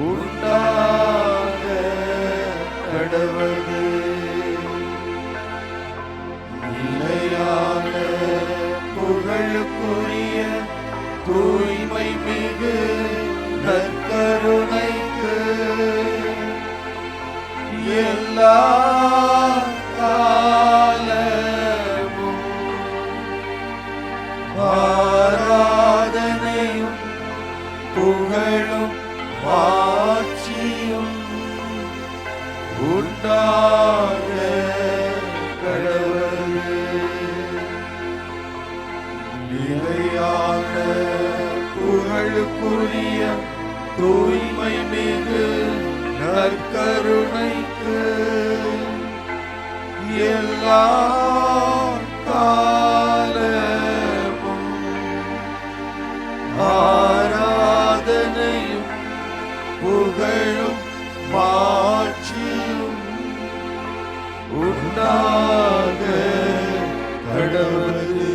உண்டாக கடவது. நிலையான புகழுக்குரிய தூய்மை மிகு நற்கருணைக்கு எல்லா காலமும் ஆராதனையும் புகழும் மாட்சியும் உண்டாக கடவுளே. நிலையான புகழுக்குரிய தூய்மை மிகு நற்கருணைக்கு எல்லா காலமும் ஆராதனையும் புகழும் மாட்சியும் உண்டாக கடவுளே.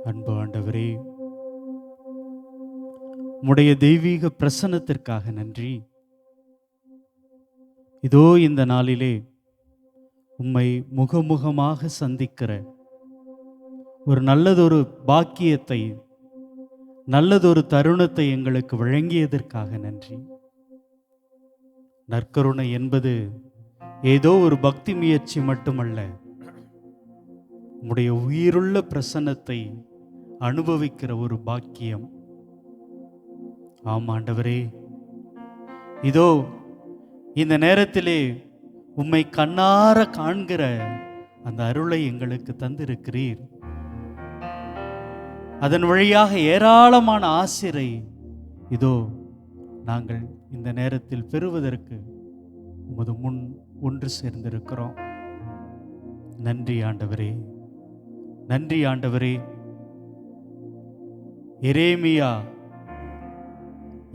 அன்பு ஆண்டவரே, உம்முடைய தெய்வீக பிரசன்னத்திற்காக நன்றி. இதோ இந்த நாளிலே உம்மை முகமுகமாக சந்திக்கிற ஒரு நல்லதொரு பாக்கியத்தை, நல்லதொரு தருணத்தை எங்களுக்கு வழங்கியதற்காக நன்றி. நற்கருணை என்பது ஏதோ ஒரு பக்தி முயற்சி மட்டுமல்ல, உம்முடைய உயிருள்ள பிரசன்னத்தை அனுபவிக்கிற ஒரு பாக்கியம். ஆம் ஆண்டவரே, இதோ இந்த நேரத்திலே உம்மை கண்ணார காண்கிற அந்த அருளை எங்களுக்கு தந்திருக்கிறீர். அதன் வழியாக ஏராளமான ஆசிரை இதோ நாங்கள் இந்த நேரத்தில் பெறுவதற்கு உமது முன் ஒன்று சேர்ந்திருக்கிறோம். நன்றி ஆண்டவரே, நன்றி ஆண்டவரே. எரேமியா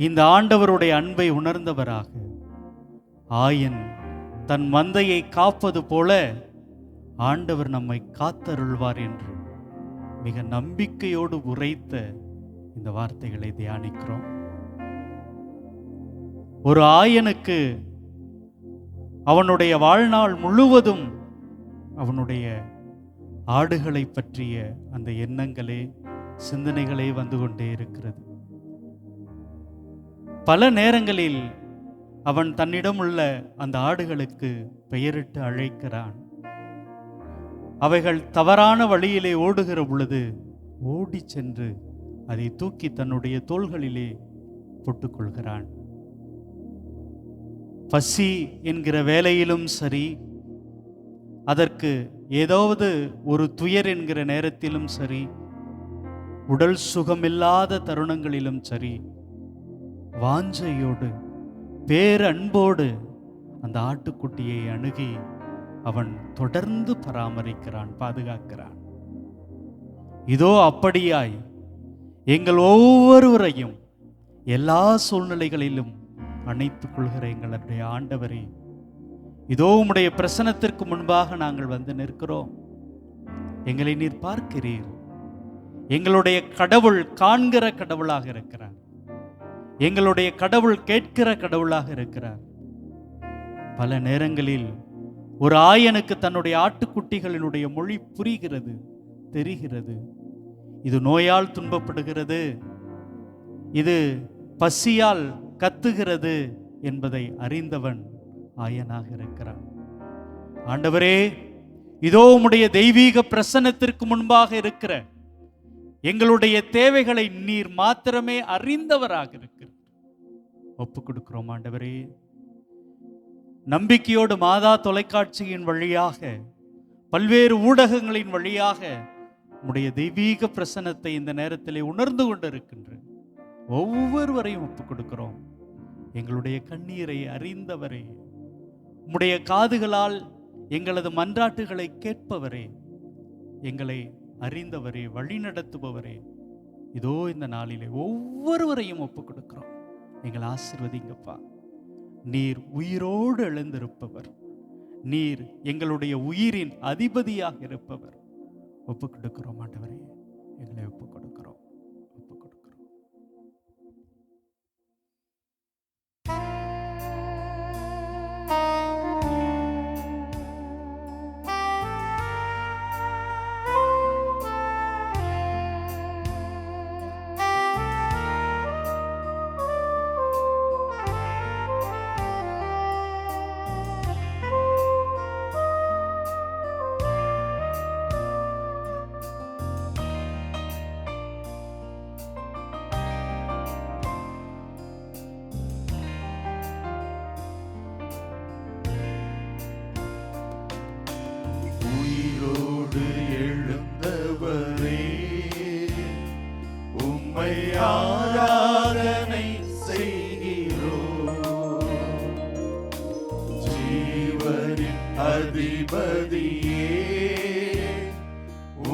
இந்த ஆண்டவருடைய அன்பை உணர்ந்தவராக, ஆயன் தன் மந்தையை காப்பது போல ஆண்டவர் நம்மை காத்தருள்வார் என்று மிக நம்பிக்கையோடு உரைத்த இந்த வார்த்தைகளை தியானிக்கிறோம். ஒரு ஆயனுக்கு அவனுடைய வாழ்நாள் முழுவதும் அவனுடைய ஆடுகளை பற்றிய அந்த எண்ணங்களே, சிந்தனைகளே வந்து கொண்டே இருக்கிறது. பல நேரங்களில் அவன் தன்னிடம் உள்ள அந்த ஆடுகளுக்கு பெயரிட்டு அழைக்கிறான். அவைகள் தவறான வழியிலே ஓடுகிற பொழுது ஓடி சென்று அதை தூக்கி தன்னுடைய தோள்களிலே போட்டுக்கொள்கிறான். பசி என்கிற வேலையிலும் சரி, அதற்கு ஏதாவது ஒரு துயர் என்கிற நேரத்திலும் சரி, உடல் சுகமில்லாத தருணங்களிலும் சரி, வாஞ்சையோடு பேரன்போடு அந்த ஆட்டுக்குட்டியை அணுகி அவன் தொடர்ந்து பராமரிக்கிறான், பாதுகாக்கிறான். இதோ அப்படியாய் எங்கள் ஒவ்வொருவரையும் எல்லா சூழ்நிலைகளிலும் அணைத்துக் கொள்கிற எங்களுடைய ஆண்டவரே, இதோ உம்முடைய பிரசன்னத்திற்கு முன்பாக நாங்கள் வந்து நிற்கிறோம். எங்களை நீர் பார்க்கிறீர். எங்களுடைய கடவுள் காண்கிற கடவுளாக இருக்கிறார். எங்களுடைய கடவுள் கேட்கிற கடவுளாக இருக்கிறார். பல நேரங்களில் ஒரு ஆயனுக்கு தன்னுடைய ஆட்டுக்குட்டிகளினுடைய மொழி புரிகிறது, தெரிகிறது. இது நோயால் துன்பப்படுகிறது, இது பசியால் கத்துகிறது என்பதை அறிந்தவன் ஆயனாக இருக்கிறான். ஆண்டவரே, இதோ உம்முடைய தெய்வீக பிரசன்னத்திற்கு முன்பாக இருக்கிற எங்களுடைய தேவைகளை நீர் மாத்திரமே அறிந்தவராக இருக்கிறார். ஒப்பு கொடுக்கிறோம் ஆண்டவரே. நம்பிக்கையோடு மாதா தொலைக்காட்சியின் வழியாக, பல்வேறு ஊடகங்களின் வழியாக உம்முடைய தெய்வீக பிரசன்னத்தை இந்த நேரத்திலே உணர்ந்து கொண்டிருக்கின்ற ஒவ்வொருவரையும் ஒப்பு கொடுக்கிறோம். எங்களுடைய கண்ணீரை அறிந்தவரே, உம்முடைய காதுகளால் எங்களது மன்றாட்டுகளை கேட்பவரே, எங்களை அறிந்தவரே, வழி நடத்துபவரே, இதோ இந்த நாளிலே ஒவ்வொருவரையும் ஒப்பு கொடுக்கிறோம். எங்களை ஆசீர்வதிங்கப்பா. நீர் உயிரோடு எழுந்திருப்பவர், நீர் எங்களுடைய உயிரின் அதிபதியாக இருப்பவர். ஒப்பு கொடுக்கிறோம் ஆண்டவரே, எங்களை ஒப்பு கொடுக்கிறோம். ஒப்பு கொடுக்கிறோம். உயிரோடு எழுந்தவரே, உம்மை ஆராதனை செய்கிறோம். ஜீவனின் அதிபதியே,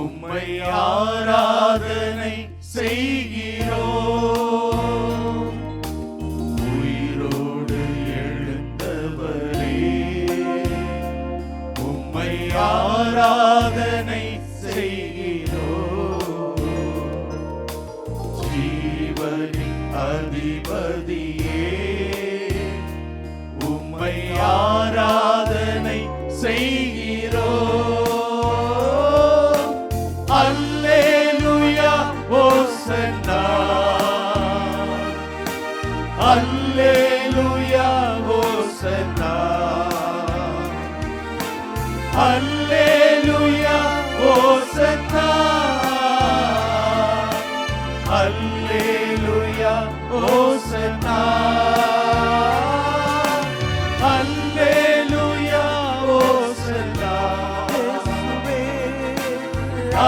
உம்மை ஆராதனை செய்கிறோம். உயிரோடு எழுந்தவரே, உம்மை ஆராதனை செய்கிறோம். ஜீவனின் அதிபதியே, உம்மை ஆராதனை செய்கிறோம். அல்லேலூயா ஓசன்னா, அல்லேலூயா ஓசன்னா, அல்லேலூயா ஓசன்னா, அல்லேலூயா ஓசன்னா, அல்லேலூயா ஓசன்னா,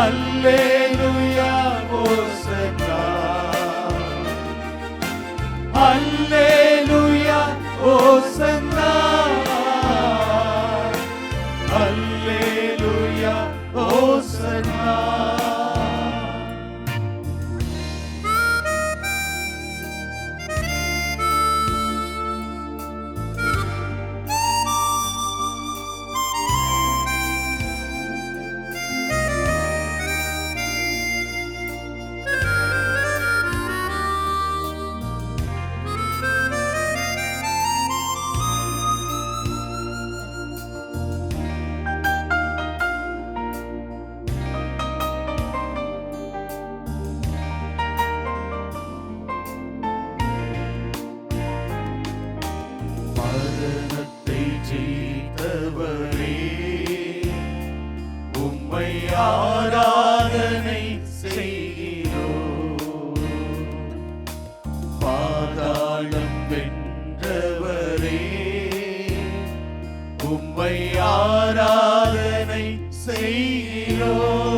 அல்லேலூயா ஓசன்னா, அல்லேலூயா ஓசன்னா, அல்லேலூயா ஓசன்னா. மரணத்தை ஜெயித்தவரே, உம்மை ஆராதனை செய்கிறோம். பாதாளம் வென்றவரே, உம்மை ஆராதனை செய்கிறோம்.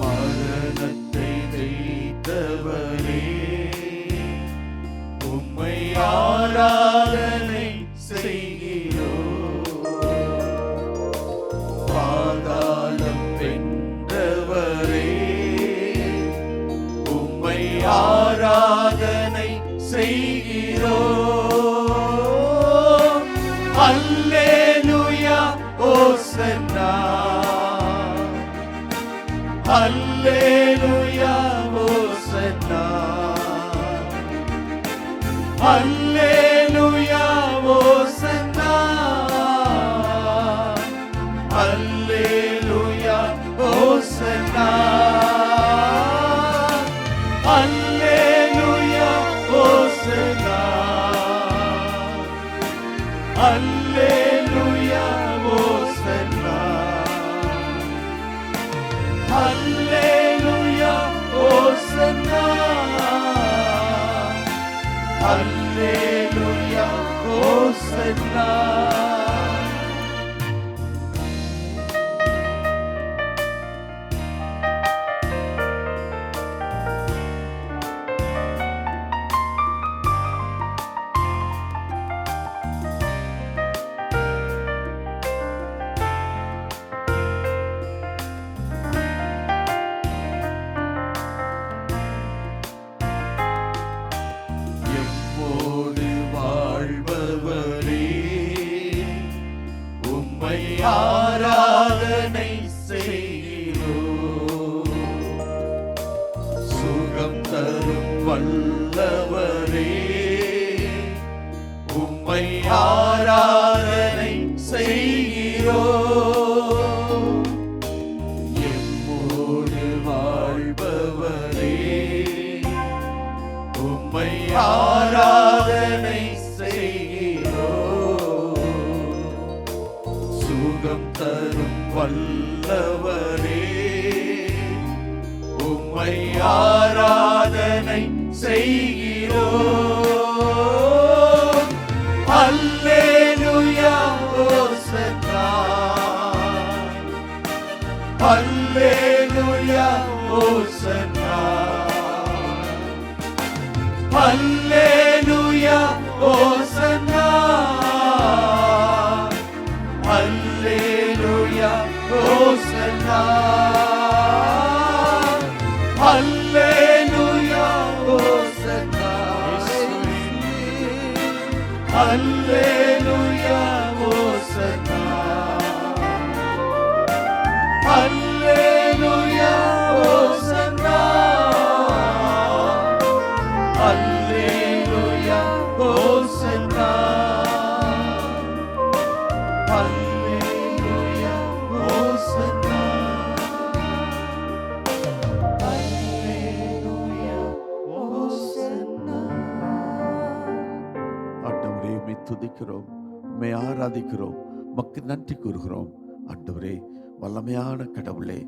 மரணத்தை ஜெயித்தவரே, உம்மை ஆராதனை செய்கிறோம். பாதாளம் வென்றவரே, உம்மை ஆராதனை செய்கிறோம். அல்லேலூயா ஓசன்னா, அல்லேலூயா ஓசன்னா, அல்லேலூயா ஓசன்னா, அல்லேலூயா ஓசன்னா, அல்லேலூயா ஓசன்னா, அல்லேலூயா ஓசன்னா, அல்லேலூயா ஓசன்னா, அல்லேலூயா ஓசன்னா. எம்மோடு வாழ்பவரே, வல்லவரே, உம்மை ஆராதனை செய்கிறோம். எம்மோடு வாழ்பவரே, உம்மை ஆராதனை செய்கிறோம். சுகம் தரும் வல்லவரே, உம்மை ஆராதனை செய்கிறோம். அல்லேலூயா ஓசன்னா, அல்லேலூயா ஓசன்னா, அல்லேலூயா ஓசன்னா, அல்லேலூயா ஓசன்னா, அல்லேலூயா ஓசன்னா, அல்லேலூயா ஓசன்னா, அல்லேலூயா ஓசன்னா, அல்லேலூயா ஓசன்னா, அல்லேலூயா ஓசன்னா, அல்லேலூயா ஓசன்னா. ஆண்டவரே, உம்மை துதிக்கிறோம், உம்மை ஆராதிக்கிறோம், உமக்கு நன்றி கூறுகிறோம். ஆண்டவரே, வல்லமையான கடவுளே,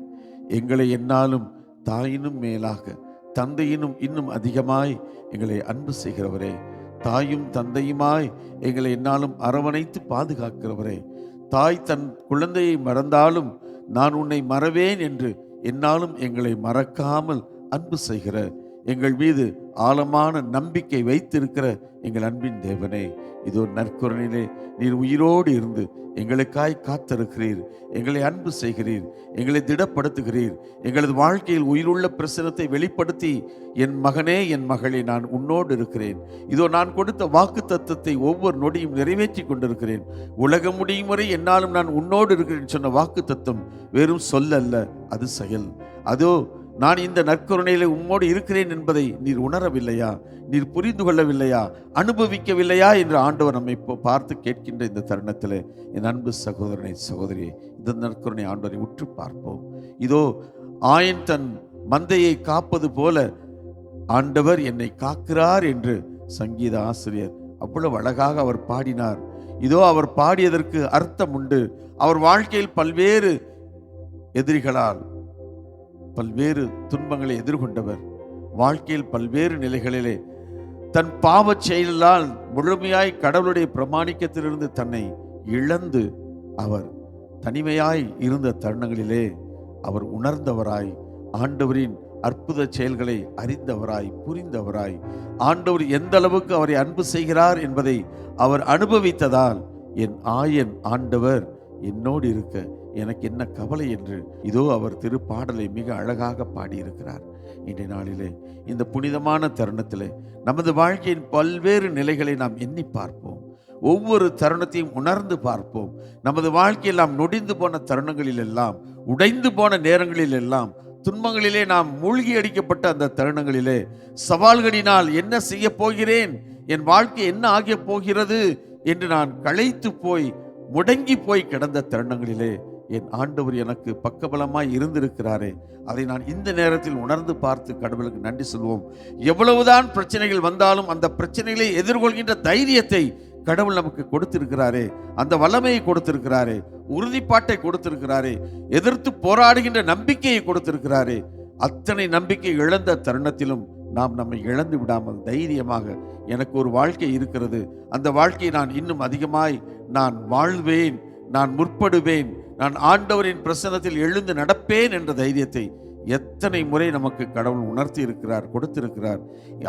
எங்களை என்னாலும் தாயினும் மேலாக தந்தையினும் இன்னும் அதிகமாய் எங்களை அன்பு செய்கிறவரே, தாயும் தந்தையுமாய் எங்களை என்னாலும் அரவணைத்து பாதுகாக்கிறவரே, தாய் தன் குழந்தையை மறந்தாலும் நான் உன்னை மறவேன் என்று என்னாலும் எங்களை மறக்காமல் அன்பு செய்கிற, எங்கள் மீது ஆழமான நம்பிக்கை வைத்திருக்கிற எங்கள் அன்பின் தேவனே, இதோ நற்கருணையிலே நீர் உயிரோடு இருந்து எங்களுக்காய் காத்திருக்கிறீர், எங்களை அன்பு செய்கிறீர், எங்களை திடப்படுத்துகிறீர், எங்களது வாழ்க்கையில் உயிருள்ள பிரசனத்தை வெளிப்படுத்தி, என் மகனே என் மகளே நான் உன்னோடு இருக்கிறேன், இதோ நான் கொடுத்த வாக்கு தத்தத்தை ஒவ்வொரு நொடியும் நிறைவேற்றி கொண்டிருக்கிறேன், உலகம் முடியும் வரை என்னாலும் நான் உன்னோடு இருக்கிறேன் சொன்ன வாக்கு தத்தம் வெறும் சொல்லல்ல, அது செயல். அதோ நான் இந்த நற்கருணையிலே உம்மோடு இருக்கிறேன் என்பதை நீர் உணரவில்லையா, நீர் புரிந்து கொள்ளவில்லையா, அனுபவிக்கவில்லையா என்று ஆண்டவர் நம்மை பார்த்து கேட்கின்ற இந்த தருணத்தில் என் அன்பு சகோதரனை சகோதரியை, இந்த நற்கருணை ஆண்டவரை உற்று பார்ப்போம். இதோ ஆயன் தன் மந்தையை காப்பது போல ஆண்டவர் என்னை காக்கிறார் என்று சங்கீத ஆசிரியர் அவ்வளவு அழகாக அவர் பாடினார். இதோ அவர் பாடியதற்கு அர்த்தம் உண்டு. அவர் வாழ்க்கையில் பல்வேறு எதிரிகளால் பல்வேறு துன்பங்களை எதிர்கொண்டவர், வாழ்க்கையில் பல்வேறு நிலைகளிலே தன் பாவச் செயலால் முழுமையாய் கடவுளுடைய பிரமாணிக்கத்திலிருந்து தன்னை இழந்து அவர் தனிமையாய் இருந்த தருணங்களிலே அவர் உணர்ந்தவராய், ஆண்டவரின் அற்புத செயல்களை அறிந்தவராய், புரிந்தவராய், ஆண்டவர் எந்த அளவுக்கு அவரை அன்பு செய்கிறார் என்பதை அவர் அனுபவித்ததால், என் ஆயன் ஆண்டவர் என்னோடு இருக்க எனக்கு என்ன கவலை என்று இதோ அவர் திருப்பாடலை மிக அழகாக பாடியிருக்கிறார். இன்றைய நாளிலே இந்த புனிதமான தருணத்திலே நமது வாழ்க்கையின் பல்வேறு நிலைகளை நாம் எண்ணி பார்ப்போம். ஒவ்வொரு தருணத்தையும் உணர்ந்து பார்ப்போம். நமது வாழ்க்கையில் நாம் நொடிந்து போன தருணங்களில் எல்லாம், உடைந்து போன நேரங்களில் எல்லாம், துன்பங்களிலே நாம் மூழ்கி அடிக்கப்பட்ட அந்த தருணங்களிலே, சவால்களினால் என்ன செய்ய போகிறேன், என் வாழ்க்கை என்ன ஆகிய போகிறது என்று நான் களைத்து போய் முடங்கி போய் கிடந்த தருணங்களிலே என் ஆண்டவர் எனக்கு பக்கபலமாய் இருந்திருக்கிறாரே, அதை நான் இந்த நேரத்தில் உணர்ந்து பார்த்து கடவுளுக்கு நன்றி சொல்வோம். எவ்வளவுதான் பிரச்சனைகள் வந்தாலும் அந்த பிரச்சனைகளை எதிர்கொள்கின்ற தைரியத்தை கடவுள் நமக்கு கொடுத்திருக்கிறாரே, அந்த வல்லமையை கொடுத்திருக்கிறாரே, உறுதிப்பாட்டை கொடுத்திருக்கிறாரே, எதிர்த்து போராடுகின்ற நம்பிக்கையை கொடுத்திருக்கிறாரே. அத்தனை நம்பிக்கை இழந்த தருணத்திலும் நாம் நம்மை இழந்து விடாமல் தைரியமாக எனக்கு ஒரு வாழ்க்கை இருக்கிறது, அந்த வாழ்க்கையை நான் இன்னும் அதிகமாய் நான் வாழ்வேன், நான் முற்படுவேன், நான் ஆண்டவரின் பிரசன்னத்தில் எழுந்து நடப்பேன் என்ற தைரியத்தை எத்தனை முறை நமக்கு கடவுள் உணர்த்தி இருக்கிறார், கொடுத்திருக்கிறார்.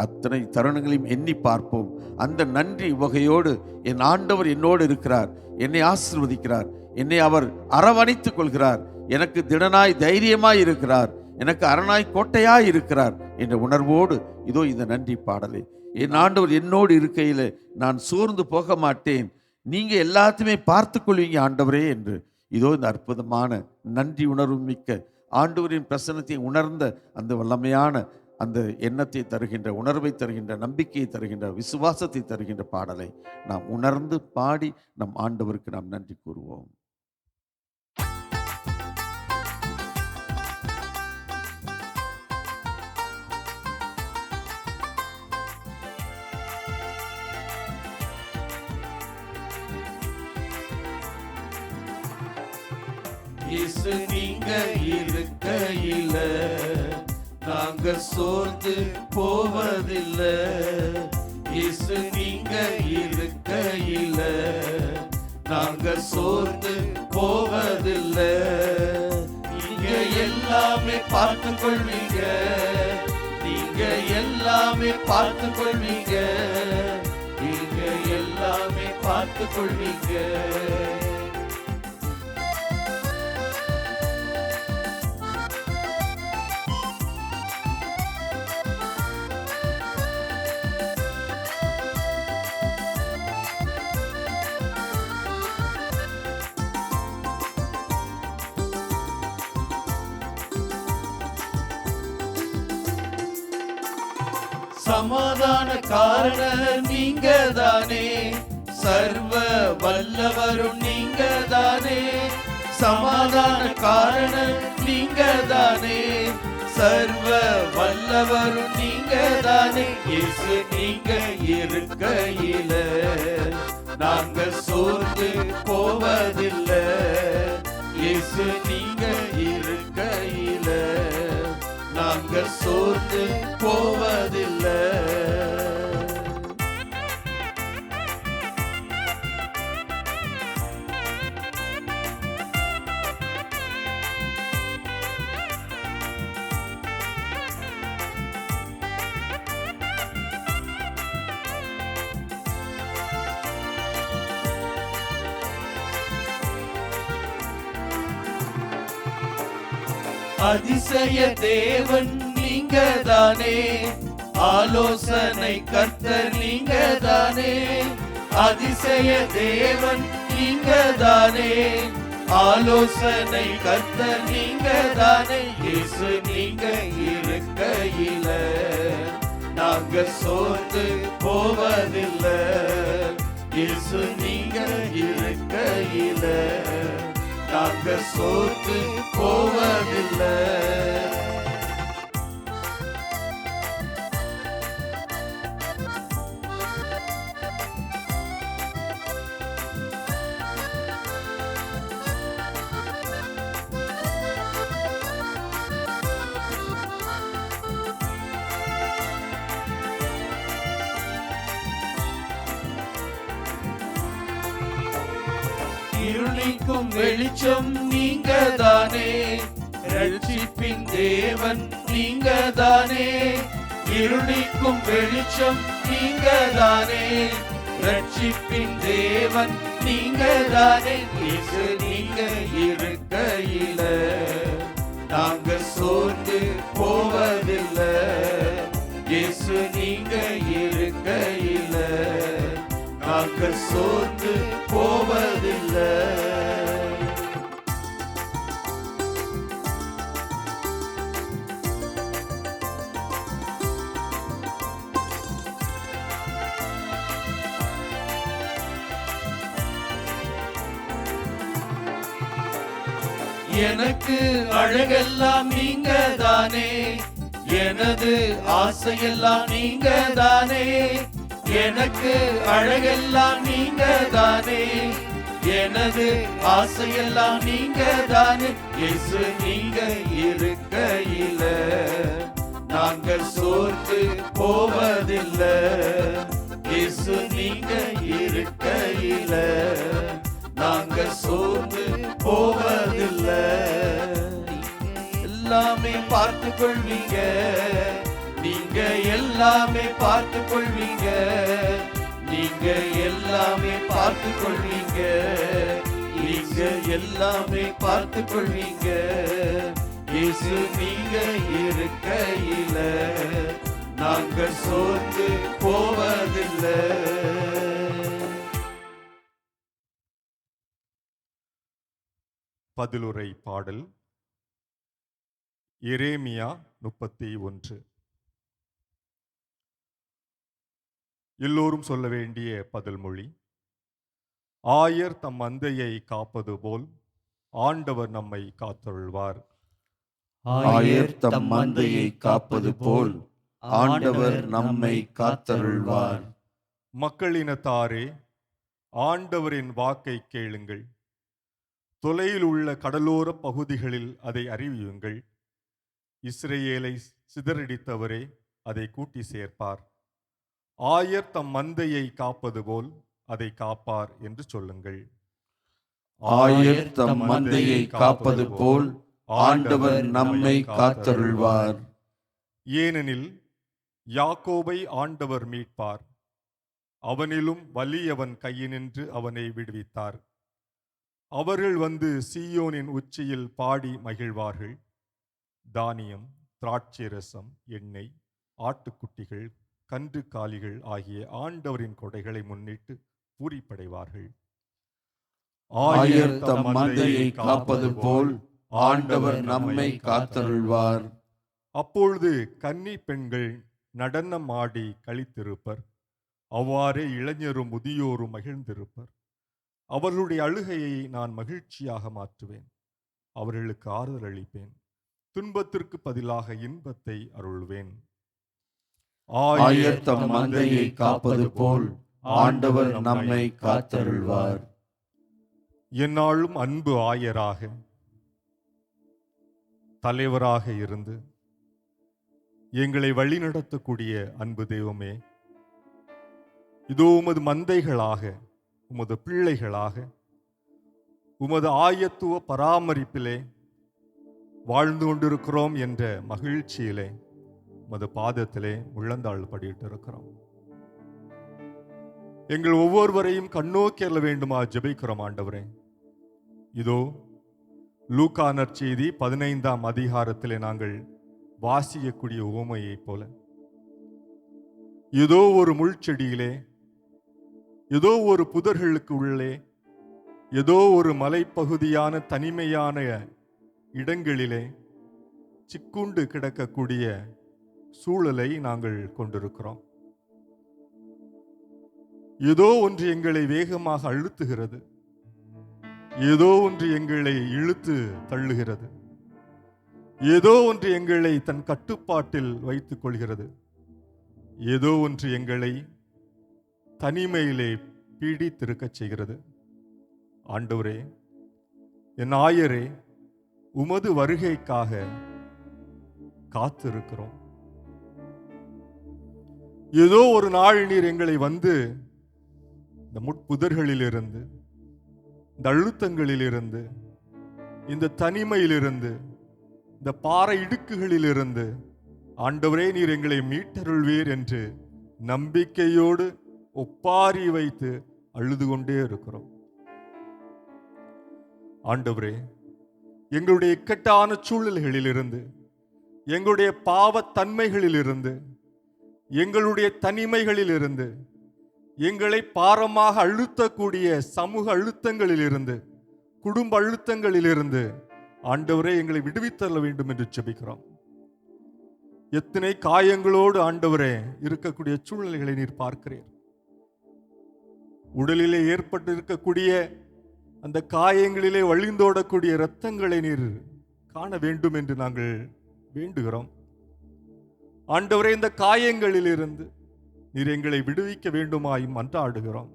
அத்தனை தருணங்களையும் எண்ணி பார்ப்போம். அந்த நன்றி வகையோடு என் ஆண்டவர் என்னோடு இருக்கிறார், என்னை ஆசீர்வதிக்கிறார், என்னை அவர் அரவணைத்துக் கொள்கிறார், எனக்கு திடனாய் தைரியமாய் இருக்கிறார், எனக்கு அரணாய் கோட்டையாய் இருக்கிறார் என்ற உணர்வோடு இதோ இந்த நன்றி பாடலை, என் ஆண்டவர் என்னோடு இருக்கையில் நான் சோர்ந்து போக மாட்டேன், நீங்க எல்லாத்தையுமே பார்த்து கொள்வீங்க ஆண்டவரே என்று இதோ இந்த அற்புதமான நன்றி உணர்வு மிக்க ஆண்டவரின் பிரசன்னத்தை உணர்ந்த அந்த வல்லமையான அந்த எண்ணத்தை தருகின்ற, உணர்வை தருகின்ற, நம்பிக்கையை தருகின்ற, விசுவாசத்தை தருகின்ற பாடலை நாம் உணர்ந்து பாடி நம் ஆண்டவருக்கு நாம் நன்றி கூறுவோம். இயேசு நீங்க இருக்கையில நாங்க சோர்ந்து போவதில்லை. இயேசு நீங்க இருக்கையில நாங்க சோர்ந்து போவதில்லை. நீங்க எல்லாமே பார்த்து கொள்வீங்க, நீங்க எல்லாமே பார்த்து கொள்வீங்க, நீங்க எல்லாமே பார்த்து கொள்வீங்க. சமாதான காரணர் நீங்க தானே, சர்வ வல்லவரும் நீங்க தானே. சமாதான காரணர் நீங்க தானே, சர்வ வல்லவரும் நீங்க தானே. இயேசு நீங்க இருக்கையில நாங்க சோர்ந்து போவதில்லை. இயேசு நீங்க இருக்கையில நாங்க சோர்ந்து போவதில்லை. அதிசய தேவன் நீங்க தானே, ஆலோசனை கர்த்தர் நீங்க தானே. அதிசய தேவன் நீங்க தானே, ஆலோசனை கர்த்தர் நீங்க தானே. இயேசு நீங்க இருக்கையில நாங்க சோர்ந்து போவதில்லை. இயேசு நீங்க இருக்கையில நாங்க சோர்ந்து போவதில்லை. இருளிக்கும் வெளிச்சம் நீங்க தானே, ரட்சிப்பின் தேவன் நீங்க தானே. இருளிக்கும் வெளிச்சம் நீங்க தானே, ரட்சிப்பின் தேவன் நீங்க தானே. இயேசு நீங்க இருக்கையில நாங்க சோர்ந்து போவதில்லை. இயேசு நீங்க இருக்கையில நாங்க சோர்ந்து போவதில்லை. எனக்கு அழகெல்லாம் நீங்க தானே, எனது ஆசையெல்லாம் நீங்க தானே. எனக்கு அழகெல்லாம் நீங்க தானே, எனது ஆசையெல்லாம் நீங்க தானே. இயேசு நீங்க இருக்கையில நாங்க சோர்ந்து போவதில்லை. இயேசு நீங்க இருக்கையில நாங்க சோர்ந்து போவதில்லை. எல்லாமே பார்த்து கொள்வீங்க, நீங்க எல்லாமே பார்த்து கொள்வீங்க, நீங்க எல்லாமே பார்த்து கொள்வீங்க, நீங்க எல்லாமே பார்த்து கொள்வீங்க. இயேசு நீங்க இருக்கையில நாங்க சோர்ந்து போவதில்லை. பதிலுரை பாடல் எரேமியா 31. எல்லோரும் சொல்ல வேண்டிய பதில் மொழி. ஆயர் தம் மந்தையை காப்பது போல் ஆண்டவர் நம்மை காத்தருள்வார். ஆயர் தம் மந்தையை காப்பது போல் ஆண்டவர் நம்மை காத்தருள்வார். மக்களினத்தாரே, ஆண்டவரின் வாக்கை கேளுங்கள். தொலையில் உள்ள கடலோர பகுதிகளில் அதை அறிவியுங்கள். இஸ்ரேலை சிதறடித்தவரே, அதை கூட்டி சேர்ப்பார். ஆயர் தம் மந்தையை காப்பது போல் அதை காப்பார் என்று சொல்லுங்கள். ஆயர் தம் மந்தையை காப்பது போல் ஆண்டவர் நம்மை காத்தருள்வார். ஏனெனில் யாக்கோபை ஆண்டவர் மீட்பார், அவனிலும் வலியவன் கையினின்று அவனை விடுவித்தார். அவர்கள் வந்து சீயோனின் உச்சியில் பாடி மகிழ்வார்கள். தானியம், திராட்சை ரசம், எண்ணெய், ஆட்டுக்குட்டிகள், கன்று காலிகள் ஆகிய ஆண்டவரின் கொடைகளை முன்னிட்டு பூரிப்படைவார்கள். ஆயர் தம் மந்தையை காப்பது போல் ஆண்டவர் நம்மை காத்தருள்வார். அப்பொழுது கன்னி பெண்கள் நடனம் ஆடி களித்திருப்பர். அவ்வாறே இளைஞரும் முதியோரும் மகிழ்ந்திருப்பர். அவர்களுடைய அழுகையை நான் மகிழ்ச்சியாக மாற்றுவேன். அவர்களுக்கு ஆறுதல் அளிப்பேன். துன்பத்திற்கு பதிலாக இன்பத்தை அருள்வேன். ஆயர் தம் மந்தையை காப்பது போல் ஆண்டவர் நம்மை காத்தருள்வார். எந்நாளும் அன்பு ஆயராக, தலைவராக இருந்து எங்களை வழிநடத்தக்கூடிய அன்பு தெய்வமே, இதோ உமது மந்தைகளாக, உமது பிள்ளைகளாக, உமது ஆயத்துவ பராமரிப்பிலே வாழ்ந்து கொண்டிருக்கிறோம் என்ற மகிழ்ச்சியிலே உமது பாதத்திலே முழந்தாள் படியிட்டு இருக்கிறோம். எங்கள் ஒவ்வொருவரையும் கண்ணோக்கி அருள வேண்டுமா ஜெபிக்கிறோம் ஆண்டவரே. இதோ லூக்கா நற்செய்தி 15ஆம் அதிகாரத்திலே நாங்கள் வாசிக்கக்கூடிய உவமையைப் போல, ஏதோ ஒரு முள்செடியிலே, ஏதோ ஒரு புதர்களுக்கு உள்ளே, ஏதோ ஒரு மலைப்பகுதியான தனிமையான இடங்களிலே சிக்குண்டு கிடக்கக்கூடிய சூழலை நாங்கள் கொண்டிருக்கிறோம். ஏதோ ஒன்று எங்களை வேகமாக அழுத்துகிறது. ஏதோ ஒன்று எங்களை இழுத்து தள்ளுகிறது. ஏதோ ஒன்று எங்களை தன் கட்டுப்பாட்டில் வைத்துக் கொள்கிறது. ஏதோ ஒன்று எங்களை தனிமையிலே பீடித்திருக்கச் செய்கிறது. ஆண்டவரே, என் ஆயரே, உமது வருகைக்காக காத்திருக்கிறோம். ஏதோ ஒரு நாள் நீர் எங்களை வந்து இந்த முட்புதர்களிலிருந்து, இந்த அழுத்தங்களிலிருந்து, இந்த தனிமையிலிருந்து, இந்த பாறை இடுக்குகளிலிருந்து ஆண்டவரே நீர் எங்களை மீட்டருள்வீர் என்று நம்பிக்கையோடு ஒப்பாரி வைத்து அழுது கொண்டே இருக்கிறோம். ஆண்டவரே, எங்களுடைய இக்கட்டான சூழல்களிலிருந்து, எங்களுடைய பாவத்தன்மைகளிலிருந்து, எங்களுடைய தனிமைகளிலிருந்து, எங்களை பாரமாக அழுத்தக்கூடிய சமூக அழுத்தங்களிலிருந்து, குடும்ப அழுத்தங்களிலிருந்து ஆண்டவரே எங்களை விடுவித்தள்ள வேண்டும் என்று ஜெபிக்கிறோம். எத்தனை காயங்களோடு ஆண்டவரே இருக்கக்கூடிய சூழ்நிலைகளை நீர் பார்க்கிறீர். உடலிலே ஏற்பட்டு இருக்கக்கூடிய அந்த காயங்களிலே வழிந்தோடக்கூடிய இரத்தங்களை நீர் காண வேண்டும் என்று நாங்கள் வேண்டுகிறோம். ஆண்டவரே, இந்த காயங்களிலிருந்து நீர் எங்களை விடுவிக்க வேண்டுமாய் மன்றாடுகிறோம்.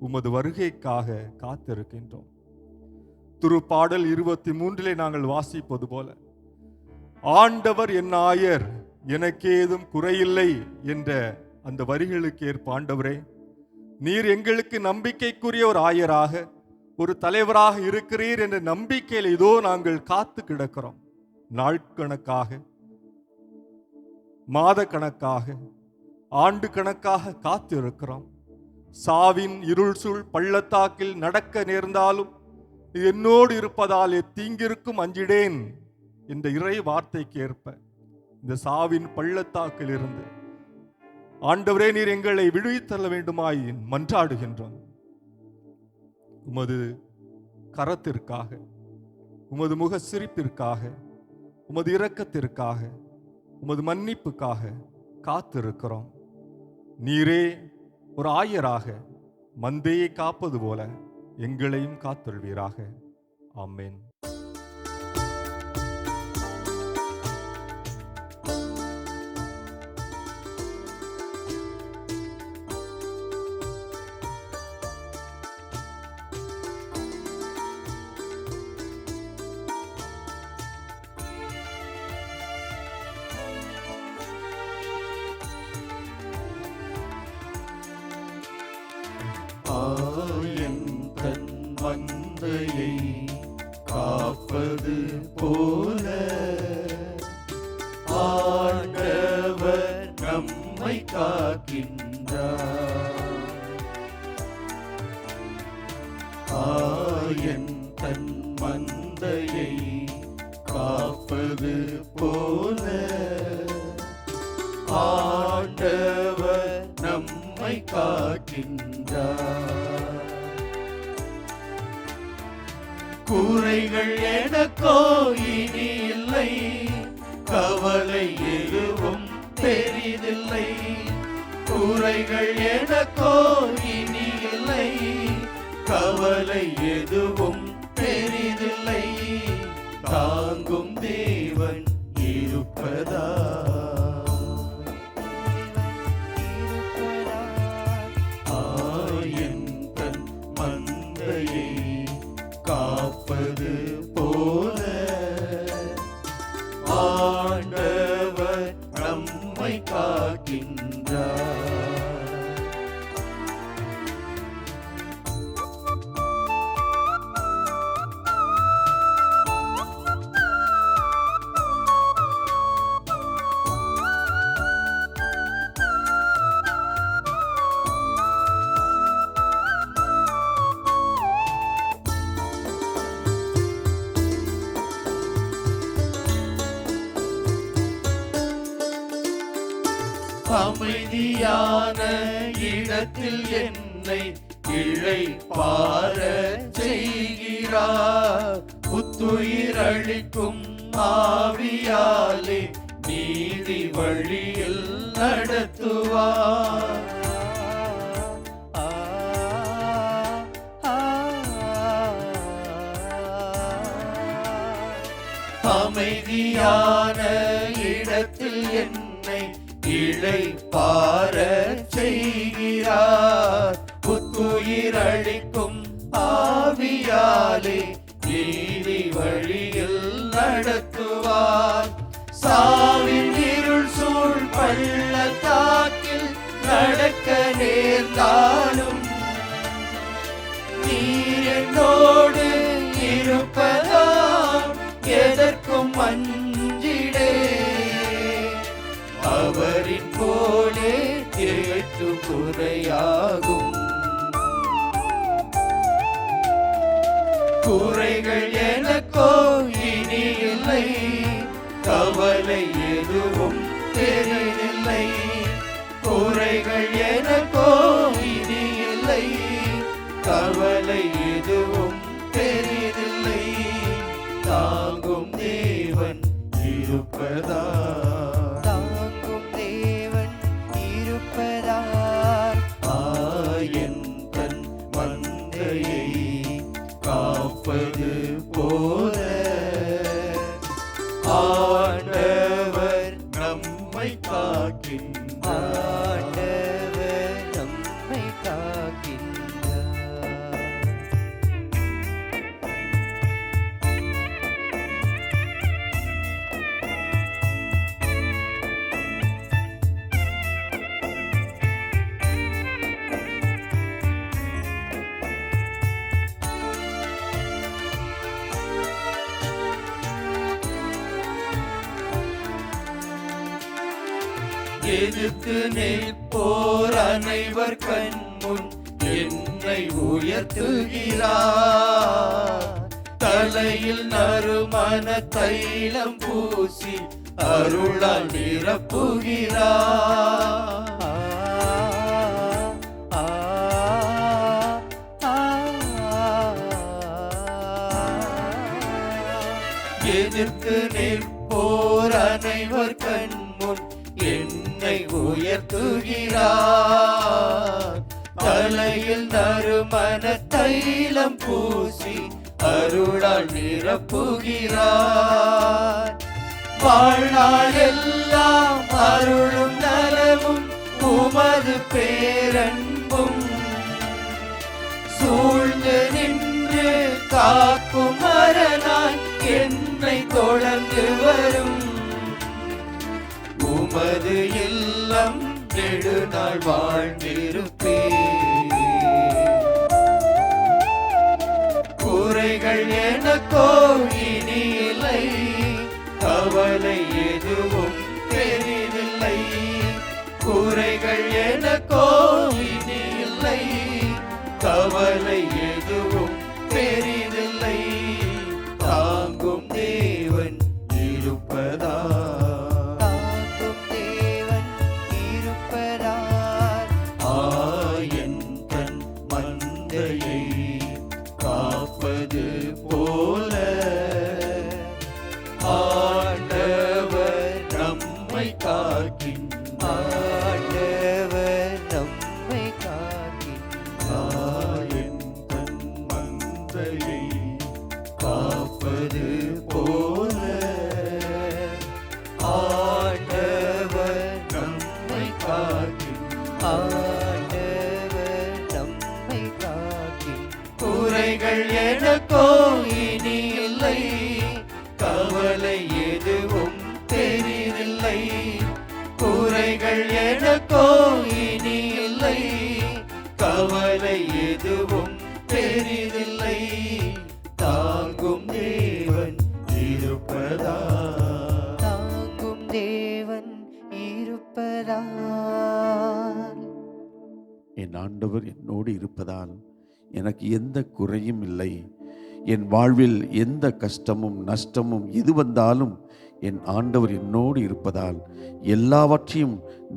உமது வருகைக்காக காத்திருக்கின்றோம். திருப்பாடல் 23 நாங்கள் வாசிப்பது போல, ஆண்டவர் என் ஆயர், எனக்கேதும் குறையில்லை என்ற அந்த வரிகளுக்கு ஏற்ப ஆண்டவரே, நீர் எங்களுக்கு நம்பிக்கைக்குரிய ஒரு ஆயராக, ஒரு தலைவராக இருக்கிறீர் என்ற நம்பிக்கையில் இதோ நாங்கள் காத்து கிடக்கிறோம். நாட்கணக்காக, மாத கணக்காக, ஆண்டு கணக்காக காத்து இருக்கிறோம். சாவின் இருள் சூழ் பள்ளத்தாக்கில் நடக்க நேர்ந்தாலும் என்னோடு இருப்பதால் தீங்கிருக்கும் அஞ்சிடேன் என்ற இறை வார்த்தைக்கு ஏற்ப இந்த சாவின் பள்ளத்தாக்கில் இருந்து ஆண்டவரே நீர் எங்களை விடுவித்தள்ள வேண்டுமாய் மன்றாடுகின்றோம். உமது கரத்திற்காக, உமது முக சிரிப்பிற்காக, உமது இரக்கத்திற்காக, உமது மன்னிப்புக்காக காத்திருக்கிறோம். நீரே ஒரு ஆயராக மந்தையை காப்பது போல எங்களையும் காத்தொள்வீராக. ஆமென். ஆயன் தன் மந்தையை காப்பது போல ஆண்டவர் நம்மை காக்கின்றார். ஆயன் தன் மந்தையை காப்பது போல ஆண்டவர் நம்மை காக்கின்றார். குறைகள் எனக்கோ இனி இல்லை, கவலை எதுவும் பெரிதில்லை. குறைகள் எனக்கோ இனி இல்லை, கவலை எதுவும் பெரிதில்லை. தாங்கும் தேவன் இருப்பதா காப்பது போல ஆண்டவர் நம்மை காக்கின்றார். அமைதியான இடத்தில் என்னை இளைப்பாறச் செய்கிறார். புத்துயிர் அளிக்கும் ஆவியாலே நீதி வழியில் நடத்துவார். அமைதியான இடத்தில் என்னை இளைப்பாறச் செய்கிறார். புத்துயிர் அளிக்கும் ஆவியாலே நீதி வழியில் நடத்துவார். சாவின் இருள் சூழ் பள்ளத்தாக்கில் நடக்க நேர்ந்தாலும் நீர் என்னோடு இருப்பதால் எதற்கும் அஞ்சிடே. அவரின் போலே ஏற்று குறையாகும். குறைகள் எனக்கோ இனி இல்லை, கவலை எதுவும் பெரிதில்லை. குறைகள் எனக்கோ இனி இல்லை, கவலை எதுவும் பெரிதில்லை. தாங்கும் தேவன் இருப்பதா ஆயன் தன் மந்தையை காப்பது போல ஆண்டவர் நம்மை காக்கின்றார். எதிர்த்து நிற்போர் அனைவர் கண்முன் என்னை உயர்த்துகிறார். தலையில் நறுமண தைலம் பூசி அருளால் நிரப்புகிறார். எதிர்த்து நிற்போர் அனைவர் கண்முன் என்னை உயர்த்துகிறார். தலையில் நறுமண தைலம் பூசி அருளால் நிரப்புகிறார். வாழ்நாள் எல்லாம் அருளும் நலமும் உமது பேரன்பும் சூழ்ந்து நின்று காக்கும் மரணாய் என்னை தொடர்ந்து வரும். உமது இல்லம் நெடுநாள் வாழ்ந்திருப்பேன். குறைகள் எனக்கோ இனி இல்லை, கவலை எதுவும் பெரிதில்லை. குறைகள் எனக்கோ இனி இல்லை, கவலை எதுவும் பெரிதில்லை. தாங்கும் தேவன் இருப்பதா, தாங்கும் தேவன் இருப்பதால் ஆயன் தன் மந்தையை காப்பது போல ஆண்டவர் நம்மை காக்கின்றார். ஆண்டவர் நம்மை காக்கின்றார். ஆயன் தன் மந்தையை காப்பது போல ஆண்டவர் நம்மை காக்கின்றார். ஆண்டவர் நம்மை காக்கின்றார். குறைகள் எனக்கோ இனி இல்லை, கவலை எதுவும் பெரிதில்லை. குறைகள் எனக்கோ இனி இல்லை, கவலை எதுவும் பெரிதில்லை. தாங்கும் தேவன் இருப்பதா, தாங்கும் தேவன் இருப்பதால் என் ஆண்டவர் என்னோடு இருப்பதால் எனக்கு எந்த குறையும் இல்லை. என் வாழ்வில் எந்த கஷ்டமும் நஷ்டமும் எது வந்தாலும் என் ஆண்டவர் என்னோடு இருப்பதால் எல்லாவற்றையும்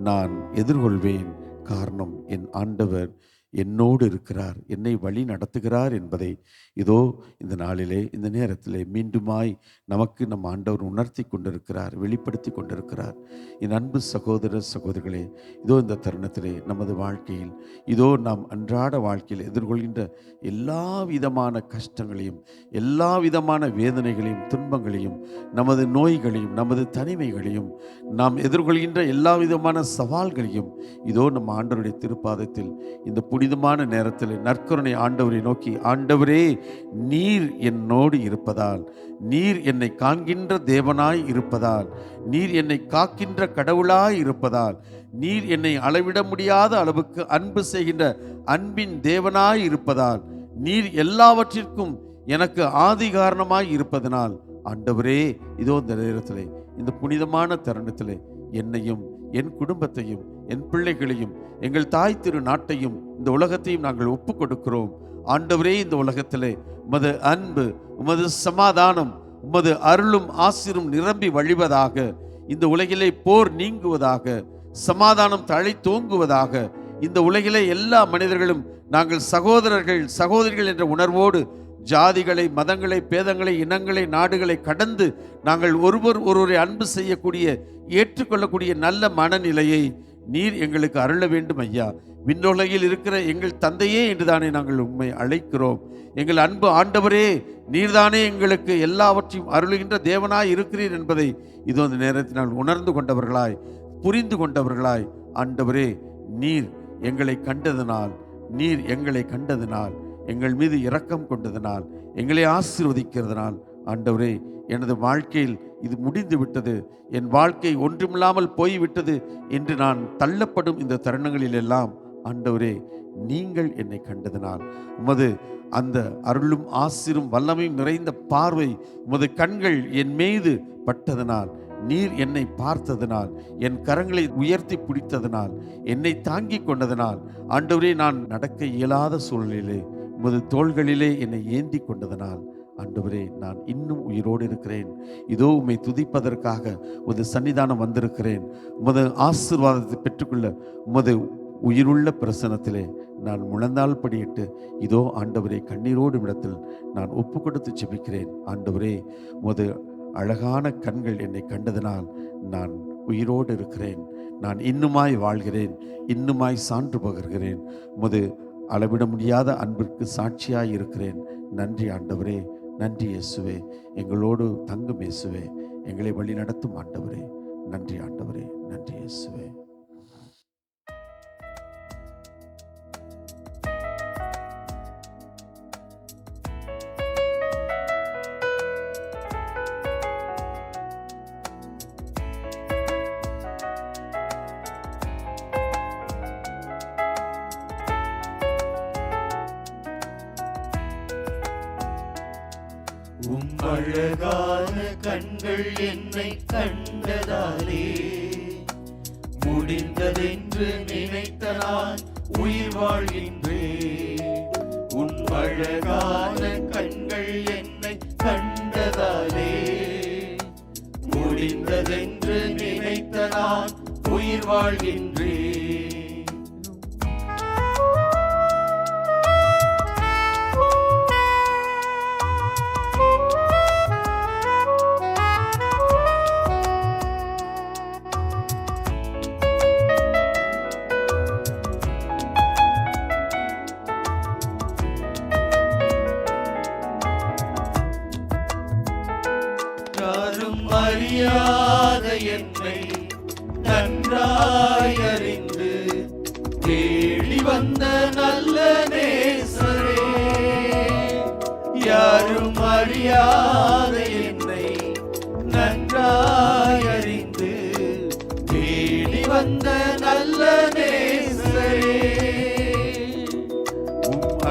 நான் எதிர்கொள்வேன். காரணம், என் ஆண்டவர் என்னோடு இருக்கிறார், என்னை வழி நடத்துகிறார் என்பதை இதோ இந்த நாளிலே இந்த நேரத்திலே மீண்டுமாய் நமக்கு நம் ஆண்டவர் உணர்த்தி கொண்டிருக்கிறார், வெளிப்படுத்தி கொண்டிருக்கிறார். என் அன்பு சகோதர சகோதரிகளே, இதோ இந்த தருணத்திலே நமது வாழ்க்கையில் இதோ நாம் அன்றாட வாழ்க்கையில் எதிர்கொள்கின்ற எல்லா விதமான கஷ்டங்களையும் எல்லா விதமான வேதனைகளையும் துன்பங்களையும் நமது நோய்களையும் நமது தனிமைகளையும் நாம் எதிர்கொள்கின்ற எல்லா விதமான சவால்களையும் இதோ நம் ஆண்டவருடைய திருப்பாதத்தில் இந்த புனிதமான நேரத்தில் நற்கருணை ஆண்டவரை நோக்கி, ஆண்டவரே நீர் என்னோடு இருப்பதால், நீர் என்னை காண்கின்ற தேவனாய் இருப்பதால், நீர் என்னை காக்கின்ற கடவுளாய் இருப்பதால், நீர் என்னை அளவிட முடியாத அளவுக்கு அன்பு செய்கின்ற அன்பின் தேவனாய் இருப்பதால், நீர் எல்லாவற்றிற்கும் எனக்கு ஆதி காரணமாய் இருப்பதனால், ஆண்டவரே இதோ இந்த நேரத்திலே இந்த புனிதமான தருணத்திலே என்னையும் என் குடும்பத்தையும் என் பிள்ளைகளையும் எங்கள் தாய் திரு நாட்டையும் இந்த உலகத்தையும் நாங்கள் ஒப்பு கொடுக்கிறோம். ஆண்டவரே, இந்த உலகத்திலே உமது அன்பு, உமது சமாதானம், உமது அருளும் ஆசிரும் நிரம்பி வழிவதாக, இந்த உலகிலே போர் நீங்குவதாக, சமாதானம் தழை தோங்குவதாக, இந்த உலகிலே எல்லா மனிதர்களும் நாங்கள் சகோதரர்கள் சகோதரிகள் என்ற உணர்வோடு ஜாதிகளை மதங்களை பேதங்களை இனங்களை நாடுகளை கடந்து நாங்கள் ஒருவரை அன்பு செய்யக்கூடிய ஏற்றுக்கொள்ளக்கூடிய நல்ல மனநிலையை நீர் எங்களுக்கு அருள வேண்டும் ஐயா. விண்ணுலகில் இருக்கிற எங்கள் தந்தையே என்றுதானே நாங்கள் உம்மை அழைக்கிறோம். எங்கள் அன்பு ஆண்டவரே, நீர்தானே எங்களுக்கு எல்லாவற்றையும் அருளுகின்ற தேவனாய் இருக்கிறீர் என்பதை இதோ இந்த நேரத்தினால் உணர்ந்து கொண்டவர்களாய் புரிந்து கொண்டவர்களாய், ஆண்டவரே நீர் எங்களை கண்டதனால், நீர் எங்களை கண்டதனால், எங்கள் மீது இரக்கம் கொண்டதனால், எங்களை ஆசீர்வதிக்கிறதுனால், ஆண்டவரே எனது வாழ்க்கையில் இது முடிந்து விட்டது, என் வாழ்க்கை ஒன்றுமில்லாமல் போய்விட்டது என்று நான் தள்ளப்படும் இந்த தருணங்களில் எல்லாம், ஆண்டவரே நீங்கள் என்னை கண்டதனால், உமது அந்த அருளும் ஆசிரும் வல்லமையும் நிறைந்த பார்வை, உமது கண்கள் என் மீது பட்டதனால், நீர் என்னை பார்த்ததனால், என் கரங்களை உயர்த்தி பிடித்ததனால், என்னை தாங்கி கொண்டதனால், ஆண்டவரே நான் நடக்க இயலாத சூழ்நிலையிலே உமது தோள்களிலே என்னை ஏந்தி கொண்டதனால், ஆண்டவரே நான் இன்னும் உயிரோடு இருக்கிறேன். இதோ உம்மை துதிப்பதற்காக உமது சன்னிதானம் வந்திருக்கிறேன். உமது ஆசீர்வாதத்தை பெற்றுக்கொள்ள உமது உயிருள்ள பிரசனத்திலே நான் முழந்தால் படியிட்டு இதோ ஆண்டவரே கண்ணீரோடு இடத்தில் நான் ஒப்பு கொடுத்து ஜெபிக்கிறேன். ஆண்டவரே உமது அழகான கண்கள் என்னை கண்டதனால் நான் உயிரோடு இருக்கிறேன். நான் இன்னுமாய் வாழ்கிறேன், இன்னுமாய் சான்று பகர்கிறேன். உமது அளவிட முடியாத அன்பிற்கு சாட்சியாய் இருக்கிறேன். நன்றி ஆண்டவரே, நன்றி இயேசுவே. எங்களோடு தங்கும் இயேசுவே, எங்களை வழி நடத்தும் ஆண்டவரே. நன்றி ஆண்டவரே, நன்றி இயேசுவே. அழகான கண்கள் என்னை கண்டதாலே முடிந்ததென்று நினைத்த நான் உயிர் வாழ்கின்றேன். உன் அழகான கண்கள் என்னை கண்டதாலே முடிந்ததென்று நினைத்த நான் உயிர் வாழ்கின்றேன். அறியாத என்னை நன்றாய் அறிந்து தேடி வந்த நல்ல நேசரே, யாரும் அறியாத என்னை நன்றாய் அறிந்து தேடி வந்த நல்ல நேசரே,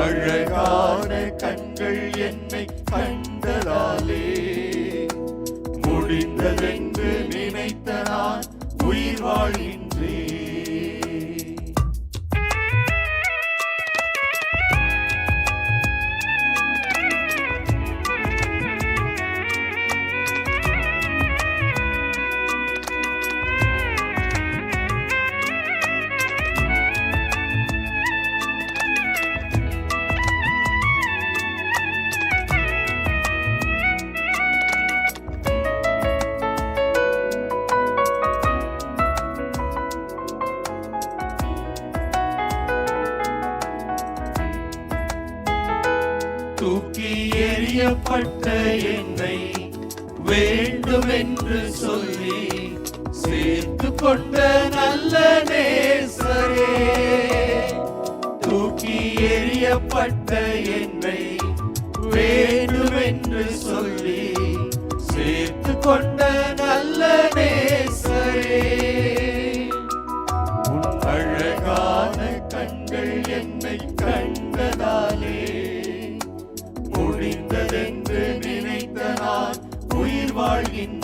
அழகான கண்கள் என்னை கண்டதாலே முடிந்ததென்று நினைத்த நான் உயிர் வாழ்கின்றேன். தூக்கி எறியப்பட்ட என்னை வேண்டுமென்று சொல்லி சேர்த்து கொண்ட நல்ல நேசரே, தூக்கி எறியப்பட்ட என்னை வேண்டுமென்று சொல்லி சேர்த்து கொண்ட நல்ல நேசரே, உன் அழகான கண்கள் என்னை கண்டதாலே முடிந்ததென்று நினைத்த நான் உயிர் வாழ்கின்றேன்.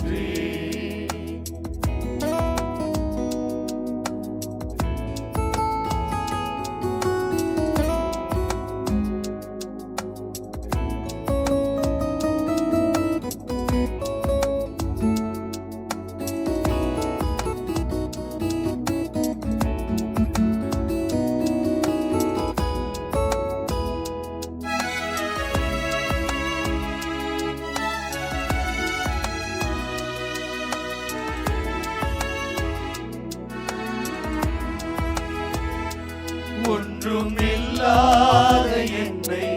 ஒன்றும் இல்லாத என்னை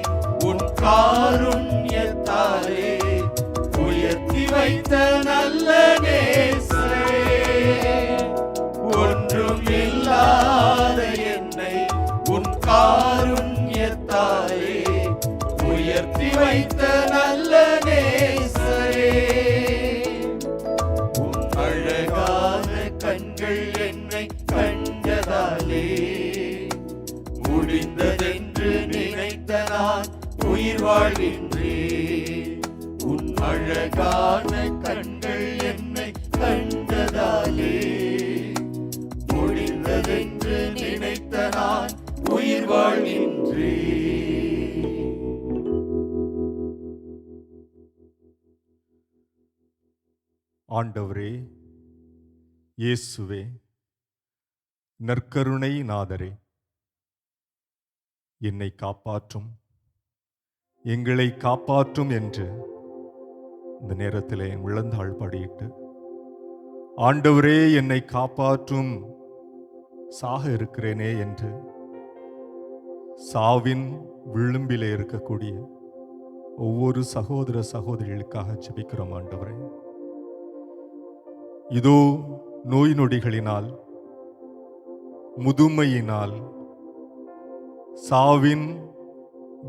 உன் காருண்யத்தாலே உயர்த்தி வைத்த நல்ல நேசரே, ஒன்றும் இல்லாத என்னை உன் காருண்யத்தாலே உயர்த்தி வைத்த நல்ல நேசரே, உன் அழகான கண்கள் என்னை கண்டதாலே முடிந்ததென்று நினைத்த நான் உயிர் வாழ்கின்றேன். உன் அழகான கண்கள் என்னை கண்டதாலே முடிந்ததென்று நினைத்த நான் உயிர் வாழ்கின்றேன். ஆண்டவரே, இயேசுவே, நற்கருணை நாதரே, என்னை காப்பாற்றும், எங்களை காப்பாற்றும் என்று இந்த நேரத்திலே முழந்தாள் படியிட்டு, ஆண்டவரே என்னை காப்பாற்றும், சாக இருக்கிறேனே என்று சாவின் விளிம்பிலே இருக்கக்கூடிய ஒவ்வொரு சகோதர சகோதரிகளுக்காக ஜெபிக்கிறோம் ஆண்டவரே. இதோ நோய் நொடிகளினால், முதுமையினால், சாவின்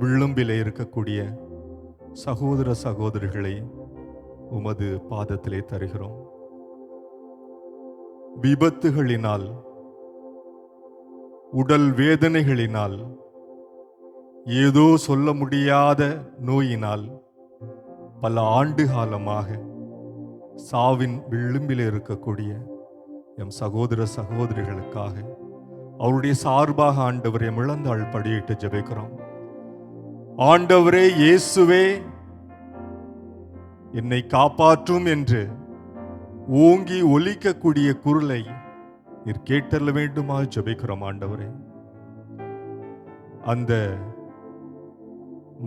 விளிம்பிலே இருக்கக்கூடிய சகோதர சகோதரிகளை உமது பாதத்திலே தருகிறோம். விபத்துகளினால், உடல் வேதனைகளினால், ஏதோ சொல்ல முடியாத நோயினால் பல ஆண்டு காலமாக சாவின் விளிம்பில் இருக்கக்கூடிய எம் சகோதர சகோதரிகளுக்காக அவருடைய சார்பாக ஆண்டவரை முழந்தாள் படியிட்டு ஜெபிக்கிறோம். ஆண்டவரே இயேசுவே, என்னை காப்பாற்றும் என்று ஓங்கி ஒலிக்கக்கூடிய குரலை நீர் கேட்டல்ல வேண்டுமா ஜெபிக்கிறோம் ஆண்டவரே. அந்த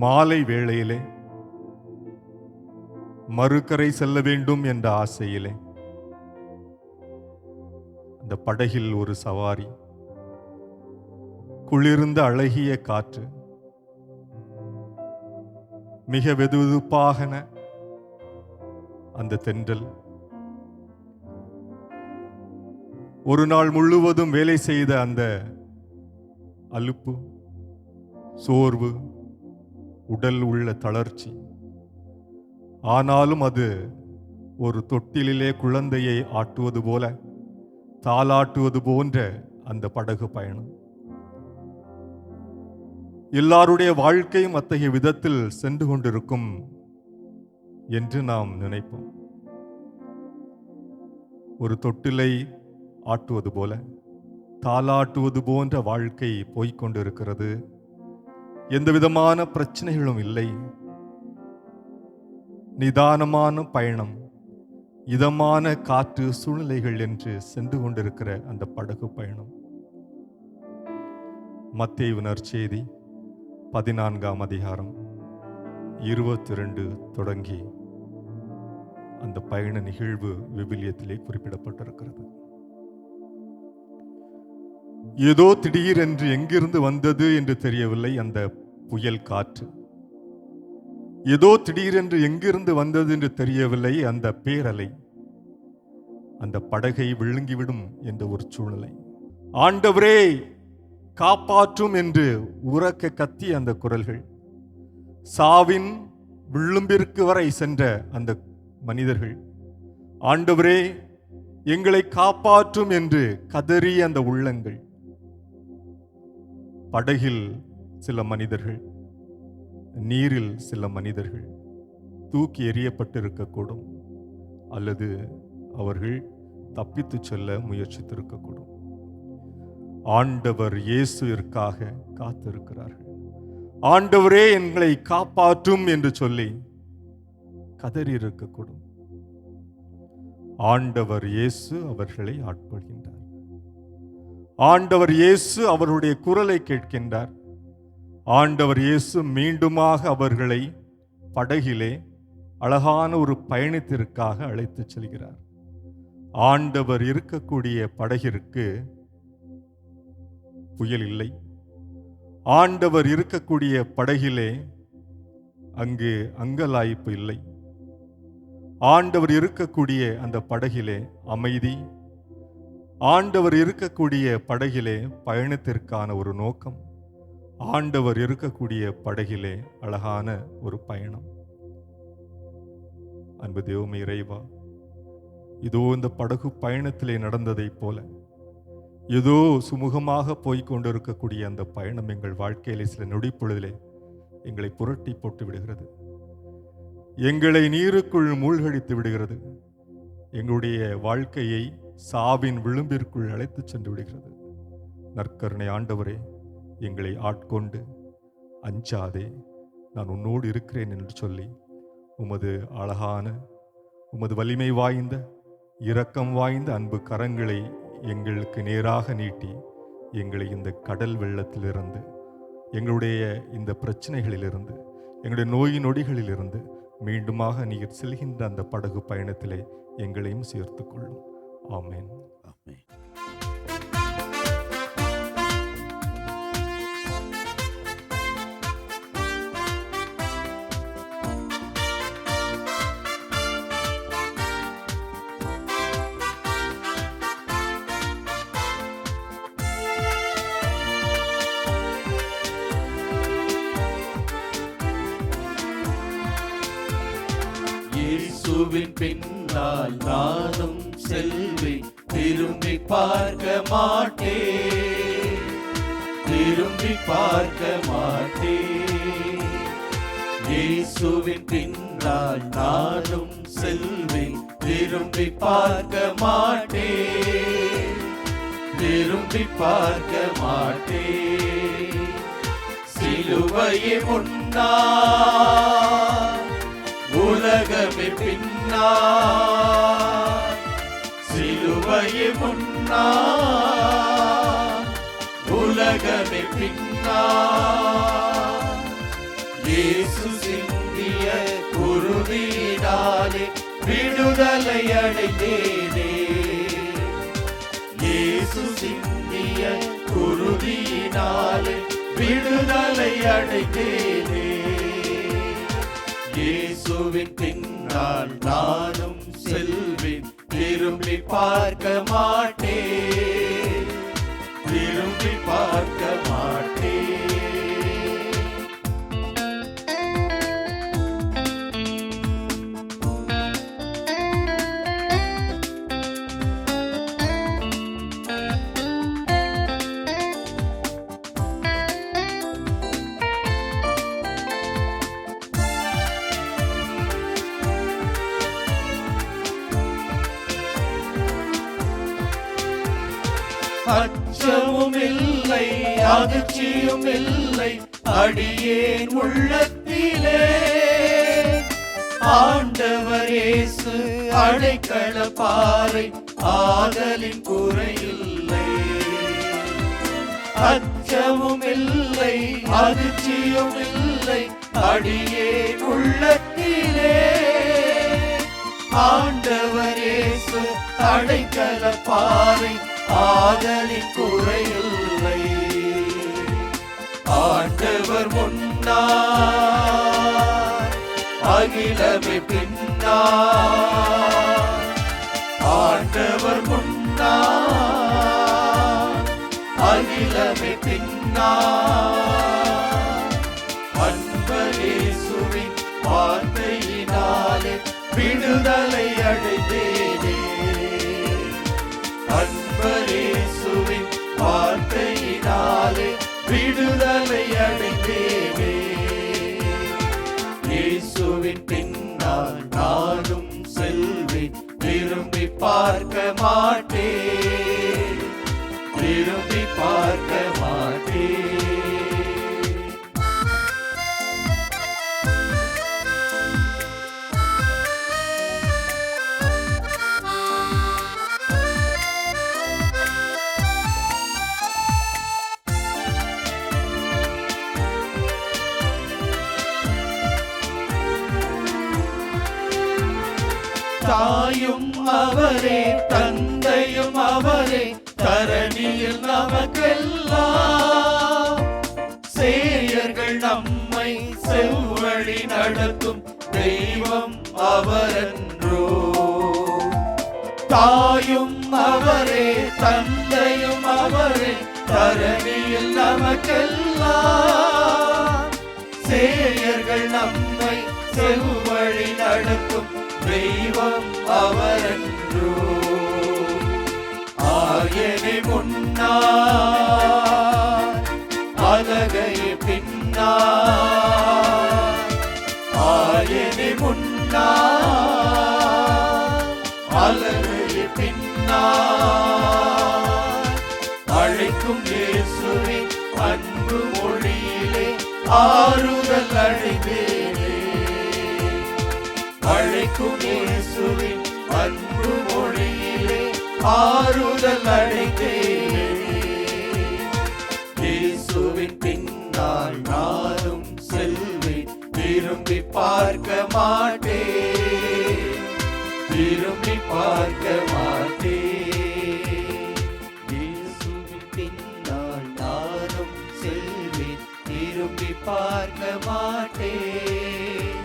மாலை வேளையிலே மறுகரை செல்ல வேண்டும் என்ற ஆசையிலே அந்த படகில் ஒரு சவாரி, குளிர்ந்த அழகிய காற்று, மிக வெதுவெதுப்பாகன அந்த தென்றல், ஒரு நாள் முழுவதும் வேலை செய்த அந்த அலுப்பு, சோர்வு, உடல் உள்ள தளர்ச்சி, ஆனாலும் அது ஒரு தொட்டிலே குழந்தையை ஆட்டுவது போல, தாலாட்டுவது போன்ற அந்த படகு பயணம். எல்லாருடைய வாழ்க்கையும் அத்தகைய விதத்தில் சென்று கொண்டிருக்கும் என்று நாம் நினைப்போம். ஒரு தொட்டிலை ஆட்டுவது போல, தாலாட்டுவது போன்ற வாழ்க்கை போய்கொண்டிருக்கிறது. எந்த விதமான பிரச்சனைகளும் இல்லை. நிதானமான பயணம், இதமான காற்று சூழ்நிலைகள் என்று சென்று கொண்டிருக்கிற அந்த படகு பயணம். மத்தேயு நற்செய்தி 14ஆம் அதிகாரம் 22 தொடங்கி அந்த பயண நிகழ்வு விவிலியத்திலே குறிப்பிடப்பட்டிருக்கிறது. ஏதோ திடீரென்று எங்கிருந்து வந்தது என்று தெரியவில்லை அந்த புயல் காற்று. ஏதோ திடீரென்று எங்கிருந்து வந்தது என்று தெரியவில்லை அந்த பேரலை. அந்த படகை விழுங்கிவிடும் என்ற ஒரு சூழ்நிலை. ஆண்டவரே காப்பாற்றும் என்று உரக்க கத்திய அந்த குரல்கள், சாவின் விளிம்பிற்கு வரை சென்ற அந்த மனிதர்கள், ஆண்டவரே எங்களை காப்பாற்றும் என்று கதறிய அந்த உள்ளங்கள். படகில் சில மனிதர்கள், நீரில் சில மனிதர்கள் தூக்கி எறியப்பட்டிருக்கக்கூடும், அல்லது அவர்கள் தப்பித்து செல்ல முயற்சித்திருக்கக்கூடும். ஆண்டவர் இயேசுவிற்காக காத்திருக்கிறார்கள். ஆண்டவரே எங்களை காப்பாற்றும் என்று சொல்லி கதறி இருக்கக்கூடும். ஆண்டவர் இயேசு அவர்களை ஆட்கொள்கின்றார். ஆண்டவர் இயேசு அவருடைய குரலை கேட்கின்றார். ஆண்டவர் இயேசு மீண்டுமாக அவர்களை படகிலே அழகான ஒரு பயணத்திற்காக அழைத்துச் செல்கிறார். ஆண்டவர் இருக்கக்கூடிய படகிற்கு புயல் இல்லை. ஆண்டவர் இருக்கக்கூடிய படகிலே அங்கு அங்கலாய்ப்பு இல்லை. ஆண்டவர் இருக்கக்கூடிய அந்த படகிலே அமைதி. ஆண்டவர் இருக்கக்கூடிய படகிலே பயணத்திற்கான ஒரு நோக்கம். ஆண்டவர் இருக்கக்கூடிய படகிலே அழகான ஒரு பயணம். அன்பு தேவமே இறைவா, இதோ இந்த படகு பயணத்திலே நடந்ததைப் போல ஏதோ சுமூகமாக போய்கொண்டிருக்கக்கூடிய அந்த பயணம் எங்கள் வாழ்க்கையிலே சில நொடிப்பொழுதிலே எங்களை புரட்டி போட்டு விடுகிறது. எங்களை நீருக்குள் மூழ்கடித்து விடுகிறது. எங்களுடைய வாழ்க்கையை சாவின் விளிம்பிற்குள் அழைத்து சென்று விடுகிறது. நற்கருணை ஆண்டவரே, எங்களை ஆட்கொண்டு அஞ்சாதே, நான் உன்னோடு இருக்கிறேன் என்று சொல்லி உமது அழகான, உமது வலிமை வாய்ந்த, இரக்கம் வாய்ந்த அன்பு கரங்களை எங்களுக்கு நேராக நீட்டி எங்களை இந்த கடல் வெள்ளத்திலிருந்து, எங்களுடைய இந்த பிரச்சனைகளிலிருந்து, எங்களுடைய நோய் நொடிகளிலிருந்து மீண்டுமாக நீர் செல்கின்ற அந்த படகு பயணத்திலே எங்களையும் சேர்த்துக் கொள்ளும். ஆமென். ஆமென். இயேசுவின் பின்னால் நானும் செல்வேன், திரும்பி பார்க்க மாட்டேன், திரும்பி பார்க்க மாட்டேன். இயேசுவின் பின்னால் நானும் செல்வேன், திரும்பி பார்க்க மாட்டேன், திரும்பி பார்க்க மாட்டேன். சிலுவையே முன்னால், உலகமே பின்னால், சிலுவையே முன்னால், உலகமே பின்னால். இயேசு சிந்திய குருதியினாலே விடுதலை அடைந்தேனே, இயேசு சிந்திய குருதியினாலே விடுதலை அடைந்தேனே. இயேசுவின் பின்னால் நானும் செல்வேன், திரும்பி பார்க்க மாட்டேன், திரும்பி பார்க்க மாட்டேன். அச்சமும் இல்லை, அதிர்ச்சியும் இல்லை அடியேன் உள்ளத்திலே. ஆண்டவர் இயேசு அடைக்கல பாறை, ஆதலின் குறையில்லை. அச்சமும் இல்லை, அதிர்ச்சியும் இல்லை அடியேன் உள்ளத்திலே. ஆண்டவர் இயேசு அடைக்கல பாறை, ஆதலின் குறையில்லை. ஆண்டவர் முன்னார், அகிலமே பின்னார். ஆண்டவர் முன்னார், அகிலமே பின்னார். அன்பர் இயேசுவின் வார்த்தையினாலே விடுதலை அடைந்தேனே, அன்பர் இயேசுவின் வார்த்தையினாலே விடுதலை அடைந்தேனே. இயேசுவின் பின்னால் நானும் செல்வேன், திரும்பி பார்க்க மாட்டேன், திரும்பி பார்க்க மாட்டேன். தாயும் அவரே, தந்தையும் அவரே, தரணியில் நமக்கெல்லாம் சேயர்கள் நம்மை செவ்வழி நடத்தும் தெய்வம் அவரன்றோ. தாயும் அவரே, தந்தையும் அவரே, தரணியில் நமக்கெல்லாம் சேயர்கள் நம்மை செவ்வழி நடத்தும் தெய்வம் அவரன்றோ. ஆயனை முன்னார், அலகையை பின்னார். ஆயனை முன்னார், அலகையை பின்னார். அழைக்கும் இயேசுவின் அன்பு மொழியிலே ஆறுதல் அடைந்தேனே, அழைக்கும் இயேசுவின் அன்பு மொழியிலே ஆறுதல் அடைந்தேனே. இயேசுவின் பின்னால் நானும் செல்வேன், திரும்பி பார்க்க மாட்டேன், திரும்பி பார்க்க மாட்டேன். இயேசுவின் பின்னால் நானும் செல்வேன், திரும்பி பார்க்க மாட்டேன்,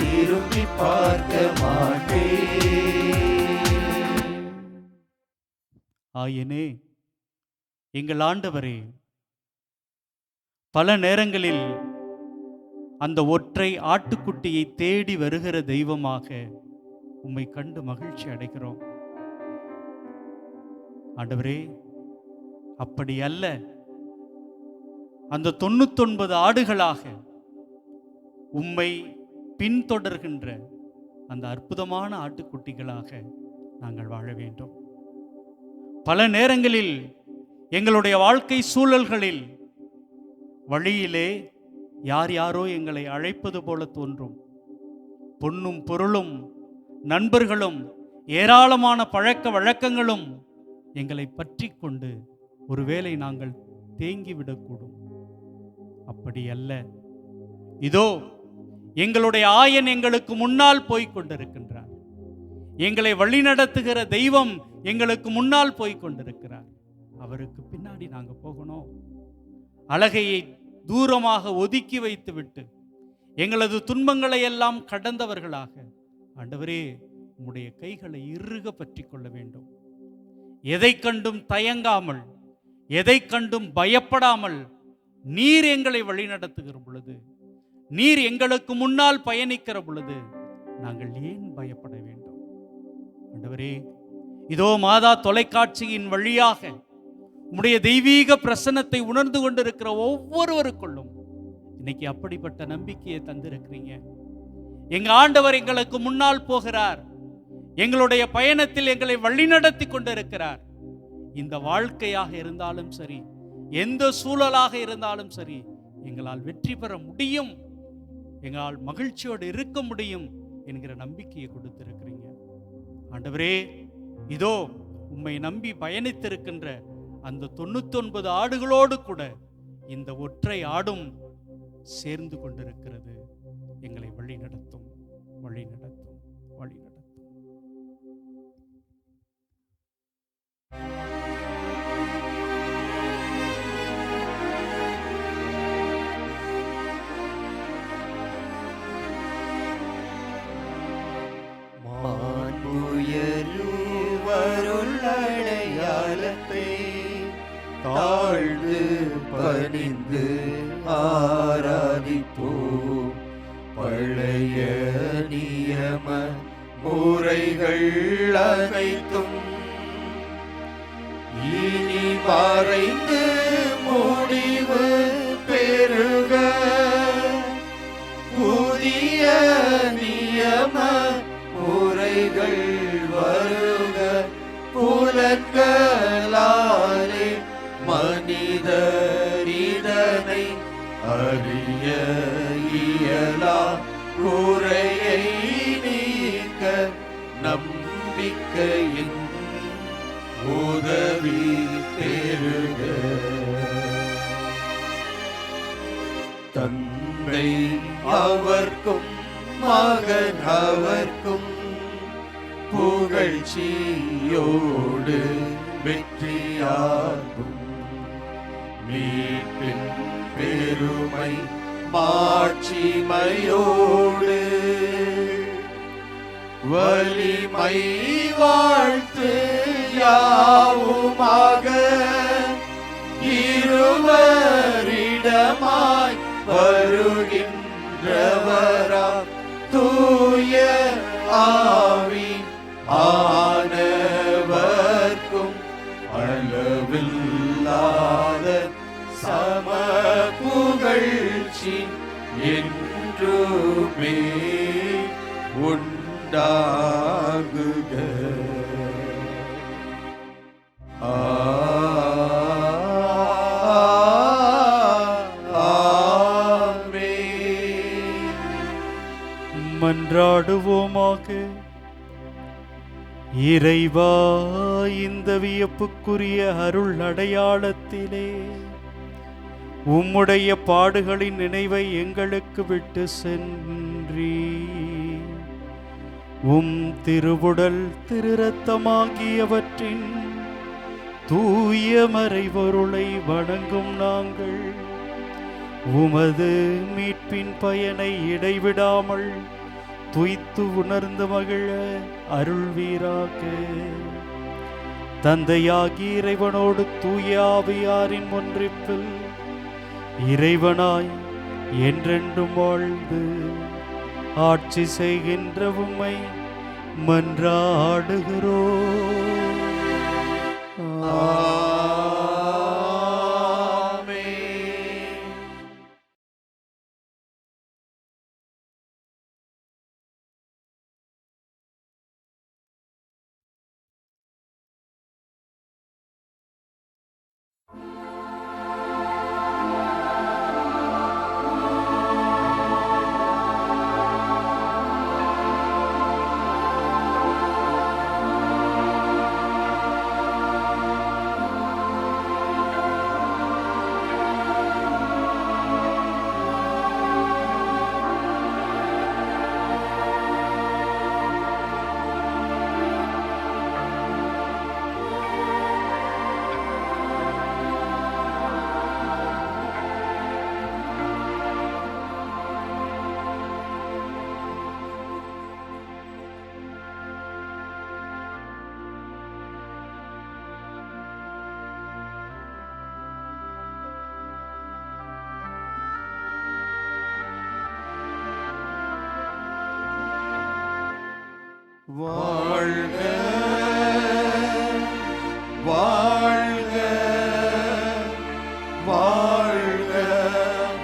திரும்பி பார்க்க மாட்டேன். ஆயனே, எங்கள் ஆண்டவரே, பல நேரங்களில் அந்த ஒற்றை ஆட்டுக்குட்டியை தேடி வருகிற தெய்வமாக உம்மை கண்டு மகிழ்ச்சி அடைகிறோம். ஆண்டவரே, அப்படி அல்ல, அந்த 99 ஆடுகளாக உம்மை பின்தொடர்கின்ற அந்த அற்புதமான ஆட்டுக்குட்டிகளாக நாங்கள் வாழ வேண்டும். பல நேரங்களில் எங்களுடைய வாழ்க்கை சூழல்களில் வழியிலே யார் யாரோ எங்களை அழைப்பது போல தோன்றும். பொன்னும் பொருளும் நண்பர்களும் ஏராளமான பழக்க வழக்கங்களும் எங்களை பற்றி கொண்டு ஒருவேளை நாங்கள் தேங்கிவிடக்கூடும். அப்படி அல்ல. இதோ எங்களுடைய ஆயன் எங்களுக்கு முன்னால் போய்க் கொண்டிருக்கின்றார். எங்களை வழிநடத்துகிற தெய்வம் எங்களுக்கு முன்னால் போய்க் கொண்டிருக்கிறார். அவருக்கு பின்னாடி நாங்க போகணும். அழகையை தூரமாக ஒதுக்கி வைத்துவிட்டு எங்களது துன்பங்களை எல்லாம் கடந்தவர்களாக ஆண்டவரே உம்முடைய கைகளை இறுக பற்றி கொள்ள வேண்டும். எதை கண்டும் தயங்காமல், எதை கண்டும் பயப்படாமல் நீர் எங்களை வழிநடத்துகிற பொழுது, நீர் எங்களுக்கு முன்னால் பயணிக்கிற பொழுது நாங்கள் ஏன் பயப்பட வேண்டும்? ஆண்டவரே, இதோ மாதா தொலைக்காட்சியின் வழியாக உம்முடைய தெய்வீக பிரசன்னத்தை உணர்ந்து கொண்டிருக்கிற ஒவ்வொருவருக்குள்ளும் இன்னைக்கு அப்படிப்பட்ட நம்பிக்கையை தந்திருக்கிறீங்க. எங்க ஆண்டவர் எங்களுக்கு முன்னால் போகிறார். எங்களுடைய பயணத்தில் எங்களை வழிநடத்தி கொண்டிருக்கிறார். இந்த வாழ்க்கையாக இருந்தாலும் சரி, எந்த சூழலாக இருந்தாலும் சரி, எங்களால் வெற்றி பெற முடியும், எங்களால் மகிழ்ச்சியோடு இருக்க முடியும் என்கிற நம்பிக்கையை கொடுத்திருக்கிறீங்க. ஆண்டவரே, இதோ உம்மை நம்பி பயணித்திருக்கின்ற அந்த 99 ஆடுகளோடு கூட இந்த ஒற்றை ஆடும் சேர்ந்து கொண்டிருக்கிறது. எங்களை வழி நடத்தும், வழி நடத்தும், வழி நடத்தும். தாழ்ந்து பணிந்து ஆராதிப்போம். பழைய நியம முறைகள் அனைத்தும் இனி மறைந்து முடிவு பெறுக. புதிய நியம முறைகள் வருக. புலன்களாலே மனிதரிதனை அறிய இயலா. குறையை நீக்க நம்பிக்கையின் உதவி பெறுக. தந்தை அவர்க்கும் மகன் அவர்க்கும் புகழ்ச்சியோடு வெற்றியாகும். மீட்பின் பெருமை மாட்சிமையோடு வலிமை வாழ்த்து யாவுமாக. இருவரிடமாய் வருகின்றவரா தூய ஆவி ஆனவர்க்கும் அளவில்லாத சம புகழ்ச்சி என்றுமே உண்டாகுக. மன்றாடுவோமாக. இறைவா, இந்த வியப்புக்குரிய அருள் அடையாளத்திலே உம்முடைய பாடுகளின் நினைவை எங்களுக்கு விட்டு சென்றீ. உம் திருவுடல் திருரத்தமாகியவற்றின் தூய மறைபொருளை வணங்கும் நாங்கள் உமது மீட்பின் பயனை இடைவிடாமல் துய்த்து உணர்ந்து மகிழ அருள்வீராக. தந்தையாகி இறைவனோடு தூய ஆவியாரின் ஒன்றிப்பில் இறைவனாய் என்றென்றும் வாழ்ந்து ஆட்சி செய்கின்ற உம்மை மன்றாடுகிறோம். ஆமென். வாழ்க வாழ்க வாழ்க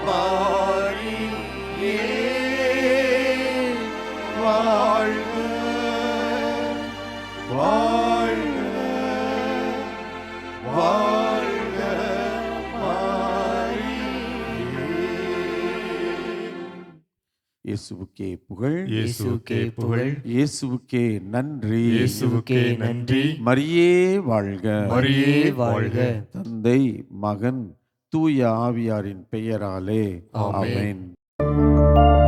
மாரியே வாழ்க வாழ்க வாழ்க இயேசுவுக்கே புகழ், இயேசுவுக்கே புகழ், இயேசுவுக்கே நன்றி, இயேசுவுக்கே நன்றி. மரியே வாழ்க, மரியே வாழ்க. தந்தை மகன் தூய ஆவியாரின் பெயராலே ஆமென். ஆமென்.